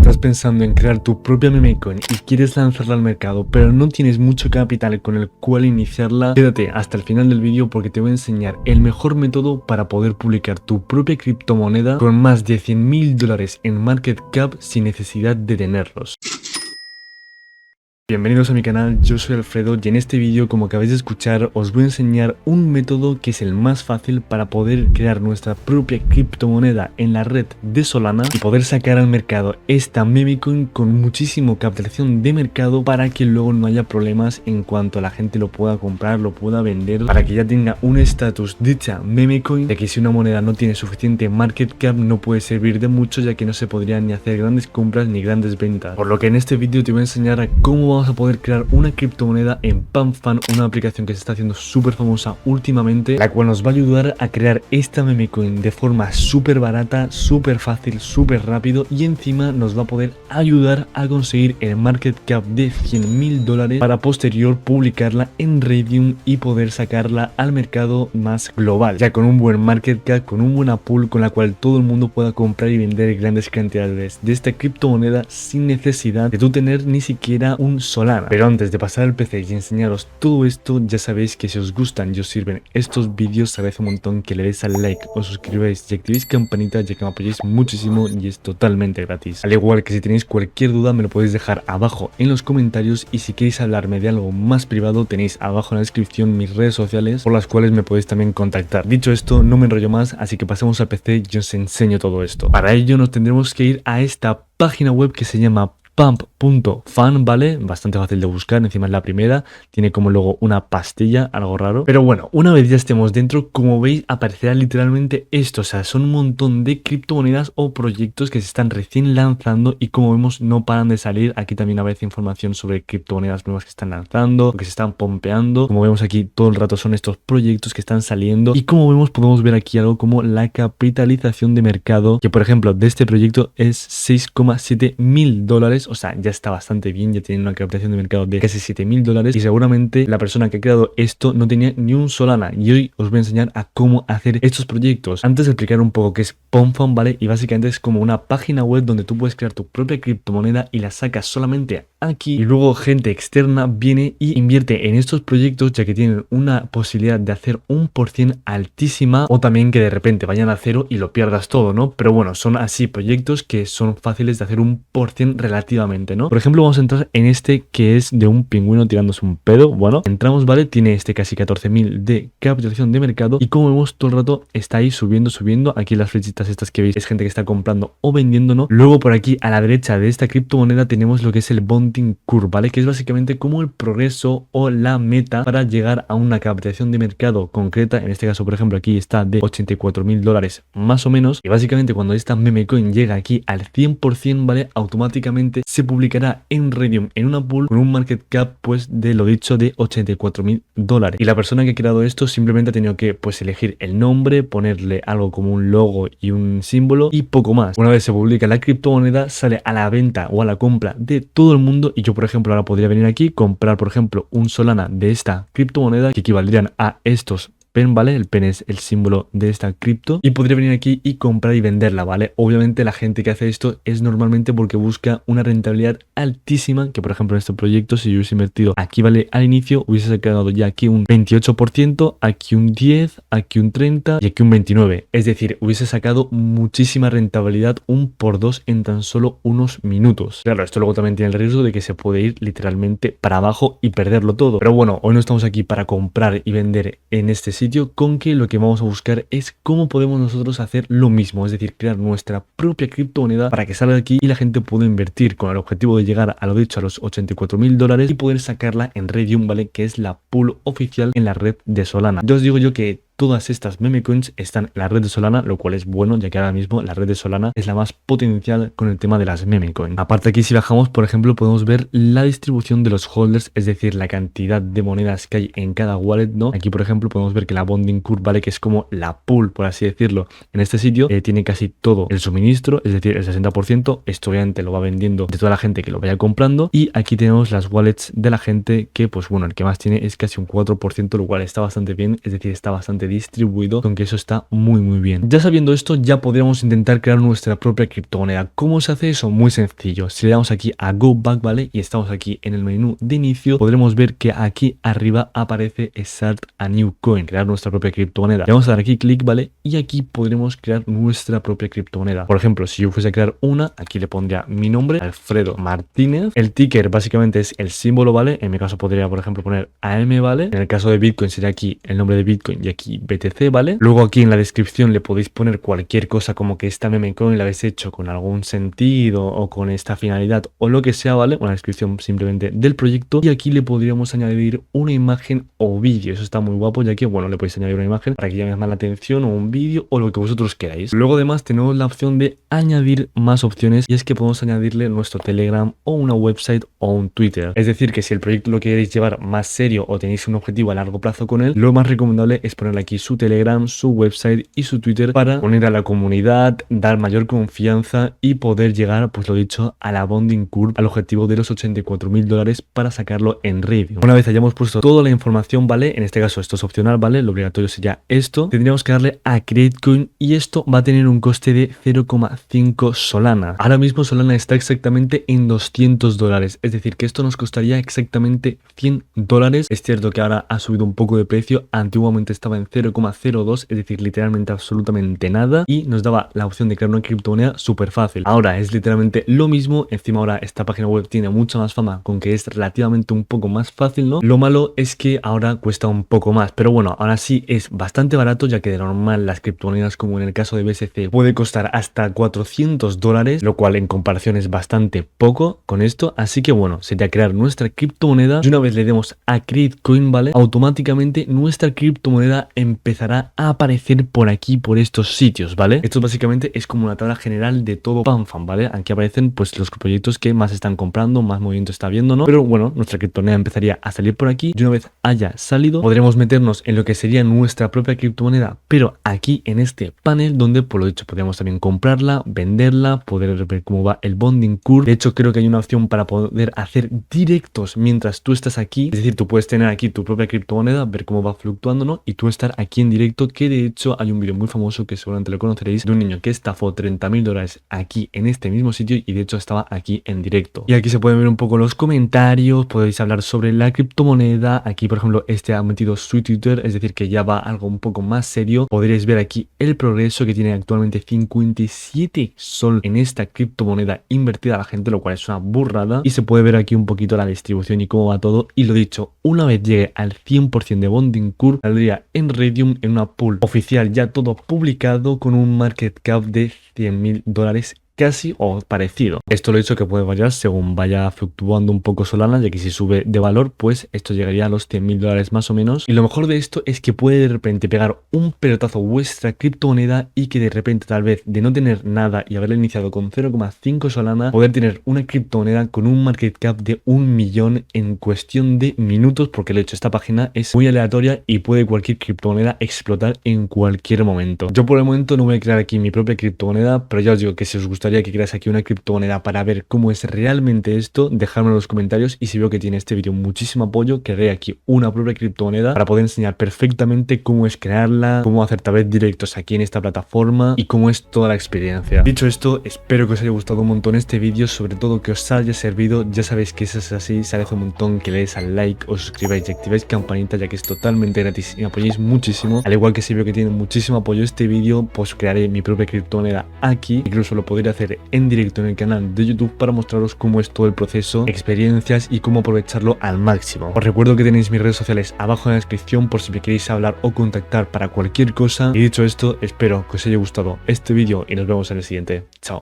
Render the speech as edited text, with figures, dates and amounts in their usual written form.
estás pensando en crear tu propia meme coin y quieres lanzarla al mercado, pero no tienes mucho capital con el cual iniciarla, quédate hasta el final del vídeo porque te voy a enseñar el mejor método para poder publicar tu propia criptomoneda con más de $100.000 en market cap sin necesidad de tenerlos. Bienvenidos a mi canal, yo soy Alfredo y en este vídeo, como acabáis de escuchar, os voy a enseñar un método que es el más fácil para poder crear nuestra propia criptomoneda en la red de Solana y poder sacar al mercado esta meme coin con muchísima capitalización de mercado para que luego no haya problemas en cuanto a la gente lo pueda comprar, lo pueda vender, para que ya tenga un estatus dicha meme coin, de que si una moneda no tiene suficiente market cap no puede servir de mucho, ya que no se podrían ni hacer grandes compras ni grandes ventas. Por lo que en este vídeo te voy a enseñar a cómo vamos a poder crear una criptomoneda en PanFan, una aplicación que se está haciendo súper famosa últimamente, la cual nos va a ayudar a crear esta meme coin de forma súper barata, súper fácil, súper rápido, y encima nos va a poder ayudar a conseguir el market cap de $100.000 para posterior publicarla en Raydium y poder sacarla al mercado más global, ya con un buen market cap, con un buen pool con la cual todo el mundo pueda comprar y vender grandes cantidades de esta criptomoneda sin necesidad de tú tener ni siquiera un Solana. Pero antes de pasar al PC y enseñaros todo esto, ya sabéis que si os gustan y os sirven estos vídeos, sabéis un montón que le deis al like, os suscribáis y activéis campanita, ya que me apoyáis muchísimo y es totalmente gratis. Al igual que si tenéis cualquier duda me lo podéis dejar abajo en los comentarios, y si queréis hablarme de algo más privado tenéis abajo en la descripción mis redes sociales por las cuales me podéis también contactar. Dicho esto, no me enrollo más, así que pasemos al PC y os enseño todo esto. Para ello nos tendremos que ir a esta página web que se llama pump.fan, ¿vale? Bastante fácil de buscar, encima es la primera, tiene como luego una pastilla, algo raro. Pero bueno, una vez ya estemos dentro, como veis, aparecerá literalmente esto, o sea, son un montón de criptomonedas o proyectos que se están recién lanzando y como vemos no paran de salir. Aquí también aparece información sobre criptomonedas nuevas que están lanzando, que se están pompeando. Como vemos aquí todo el rato son estos proyectos que están saliendo, y como vemos podemos ver aquí algo como la capitalización de mercado, que por ejemplo de este proyecto es $6,7 mil. O sea, ya está bastante bien, ya tiene una capitalización de mercado de casi $7.000 y seguramente la persona que ha creado esto no tenía ni un Solana, y hoy os voy a enseñar a cómo hacer estos proyectos. Antes de explicar un poco qué es PanFan, ¿vale? Y básicamente es como una página web donde tú puedes crear tu propia criptomoneda y la sacas solamente aquí, y luego gente externa viene y invierte en estos proyectos, ya que tienen una posibilidad de hacer un % altísima, o también que de repente vayan a cero y lo pierdas todo, ¿no? Pero bueno, son así proyectos que son fáciles de hacer un % relativamente, ¿no? Por ejemplo, vamos a entrar en este que es de un pingüino tirándose un pedo. Bueno, entramos, ¿vale? Tiene este casi 14.000 de capitalización de mercado, y como vemos todo el rato está ahí subiendo. Aquí las flechitas estas que veis es gente que está comprando o vendiendo, ¿no? Luego por aquí a la derecha de esta criptomoneda tenemos lo que es el bonding curve, ¿vale? Que es básicamente como el progreso o la meta para llegar a una capitalización de mercado concreta. En este caso, por ejemplo, aquí está de $84.000 más o menos, y básicamente cuando esta meme coin llega aquí al 100%, ¿vale? Automáticamente se publicará en Raydium en una pool con un market cap, pues de lo dicho, de $84.000, y la persona que ha creado esto simplemente ha tenido que pues elegir el nombre, ponerle algo como un logo y un símbolo y poco más. Una vez se publica la criptomoneda sale a la venta o a la compra de todo el mundo, y yo por ejemplo ahora podría venir aquí, comprar por ejemplo un Solana de esta criptomoneda que equivaldrían a estos pen, ¿vale? El pen es el símbolo de esta cripto, y podría venir aquí y comprar y venderla, ¿vale? Obviamente la gente que hace esto es normalmente porque busca una rentabilidad altísima, que por ejemplo en este proyecto si yo hubiese invertido aquí, ¿vale? Al inicio hubiese sacado ya aquí un 28%, aquí un 10%, aquí un 30% y aquí un 29%, es decir, hubiese sacado muchísima rentabilidad, un por 2 en tan solo unos minutos. Claro, esto luego también tiene el riesgo de que se puede ir literalmente para abajo y perderlo todo, pero bueno, hoy no estamos aquí para comprar y vender en este sitio, con que lo que vamos a buscar es cómo podemos nosotros hacer lo mismo, es decir, crear nuestra propia criptomoneda para que salga aquí y la gente pueda invertir con el objetivo de llegar a lo dicho a los $84.000 y poder sacarla en Raydium, ¿vale? Que es la pool oficial en la red de Solana. Ya os digo yo que todas estas meme coins están en la red de Solana, lo cual es bueno, ya que ahora mismo la red de Solana es la más potencial con el tema de las meme coins. Aparte aquí si bajamos, por ejemplo, podemos ver la distribución de los holders, es decir, la cantidad de monedas que hay en cada wallet, ¿no? Aquí por ejemplo podemos ver que la bonding curve, ¿vale? Que es como la pool, por así decirlo, en este sitio, tiene casi todo el suministro, es decir, el 60%. Esto obviamente lo va vendiendo de toda la gente que lo vaya comprando, y aquí tenemos las wallets de la gente que, pues bueno, el que más tiene es casi un 4%, lo cual está bastante bien, es decir, está bastante distribuido, aunque eso está muy bien. Ya sabiendo esto, ya podríamos intentar crear nuestra propia criptomoneda. ¿Cómo se hace eso? Muy sencillo. Si le damos aquí a Go Back, ¿vale? Y estamos aquí en el menú de inicio, podremos ver que aquí arriba aparece Start a New Coin, crear nuestra propia criptomoneda. Le vamos a dar aquí clic, ¿vale? Y aquí podremos crear nuestra propia criptomoneda. Por ejemplo, si yo fuese a crear una, aquí le pondría mi nombre, Alfredo Martínez. El ticker básicamente es el símbolo, ¿vale? En mi caso podría, por ejemplo, poner AM, ¿vale? En el caso de Bitcoin sería aquí el nombre de Bitcoin y aquí BTC, ¿vale? Luego aquí en la descripción le podéis poner cualquier cosa, como que esta meme coin la habéis hecho con algún sentido o con esta finalidad o lo que sea, ¿vale? Una descripción simplemente del proyecto. Y aquí le podríamos añadir una imagen o vídeo. Eso está muy guapo, ya que, bueno, le podéis añadir una imagen para que llame más la atención, o un vídeo, o lo que vosotros queráis. Luego además tenemos la opción de añadir más opciones, y es que podemos añadirle nuestro Telegram o una website o un Twitter. Es decir, que si el proyecto lo queréis llevar más serio o tenéis un objetivo a largo plazo con él, lo más recomendable es ponerle aquí su Telegram, su website y su Twitter para unir a la comunidad, dar mayor confianza y poder llegar, pues lo dicho, a la bonding curve, al objetivo de los $84.000 para sacarlo en Raydium. Una vez hayamos puesto toda la información, ¿vale? En este caso esto es opcional, ¿vale? Lo obligatorio sería esto. Tendríamos que darle a Create Coin y esto va a tener un coste de 0,5 Solana. Ahora mismo Solana está exactamente en $200, es decir, que esto nos costaría exactamente $100. Es cierto que ahora ha subido un poco de precio, antiguamente estaba en 0,02, es decir, literalmente absolutamente nada, y nos daba la opción de crear una criptomoneda súper fácil. Ahora es literalmente lo mismo, encima ahora esta página web tiene mucha más fama con que es relativamente un poco más fácil, ¿no? Lo malo es que ahora cuesta un poco más, pero bueno, ahora sí es bastante barato, ya que de normal las criptomonedas, como en el caso de BSC, puede costar hasta $400, lo cual en comparación es bastante poco con esto. Así que bueno, sería crear nuestra criptomoneda, y una vez le demos a Create Coin, ¿vale? Automáticamente nuestra criptomoneda empezará a aparecer por aquí, por estos sitios, ¿vale? Esto básicamente es como una tabla general de todo PanFan, ¿vale? Aquí aparecen pues los proyectos que más están comprando, más movimiento está viendo, ¿no? Pero bueno, nuestra criptomoneda empezaría a salir por aquí, y una vez haya salido podremos meternos en lo que sería nuestra propia criptomoneda, pero aquí en este panel, donde por lo dicho podríamos también comprarla, venderla, poder ver cómo va el bonding curve. De hecho, creo que hay una opción para poder hacer directos mientras tú estás aquí, es decir, tú puedes tener aquí tu propia criptomoneda, ver cómo va fluctuando, ¿no? Y tú estar aquí en directo, que de hecho hay un vídeo muy famoso que seguramente lo conoceréis, de un niño que estafó $30.000 aquí en este mismo sitio, y de hecho estaba aquí en directo. Y aquí se pueden ver un poco los comentarios, podéis hablar sobre la criptomoneda. Aquí por ejemplo este ha metido su Twitter, es decir, que ya va algo un poco más serio. Podréis ver aquí el progreso, que tiene actualmente 57 sol en esta criptomoneda invertida a la gente, lo cual es una burrada. Y se puede ver aquí un poquito la distribución y cómo va todo. Y lo dicho, una vez llegue al 100% de bonding curve, saldría en Raydium en una pool oficial, ya todo publicado, con un market cap de $100.000 casi o parecido. Esto lo he dicho que puede variar según vaya fluctuando un poco Solana, ya que si sube de valor, pues esto llegaría a los $100.000 más o menos. Y lo mejor de esto es que puede de repente pegar un pelotazo vuestra criptomoneda, y que de repente, tal vez de no tener nada y haberla iniciado con 0,5 Solana, poder tener una criptomoneda con un market cap de 1 millón en cuestión de minutos, porque lo he hecho, esta página es muy aleatoria y puede cualquier criptomoneda explotar en cualquier momento. Yo por el momento no voy a crear aquí mi propia criptomoneda, pero ya os digo que si os gustaría que creáis aquí una criptomoneda para ver cómo es realmente esto, dejadme en los comentarios, y si veo que tiene este vídeo muchísimo apoyo, crearé aquí una propia criptomoneda para poder enseñar perfectamente cómo es crearla, cómo hacer tal vez directos aquí en esta plataforma y cómo es toda la experiencia. Dicho esto, espero que os haya gustado un montón este vídeo, sobre todo que os haya servido. Ya sabéis que si es así, se agradece un montón que le deis al like, os suscribáis y activéis campanita, ya que es totalmente gratis y me apoyáis muchísimo. Al igual que si veo que tiene muchísimo apoyo este vídeo, pues crearé mi propia criptomoneda aquí, incluso lo podré hacer en directo en el canal de YouTube para mostraros cómo es todo el proceso, experiencias y cómo aprovecharlo al máximo. Os recuerdo que tenéis mis redes sociales abajo en la descripción por si me queréis hablar o contactar para cualquier cosa. Y dicho esto, espero que os haya gustado este vídeo y nos vemos en el siguiente. Chao.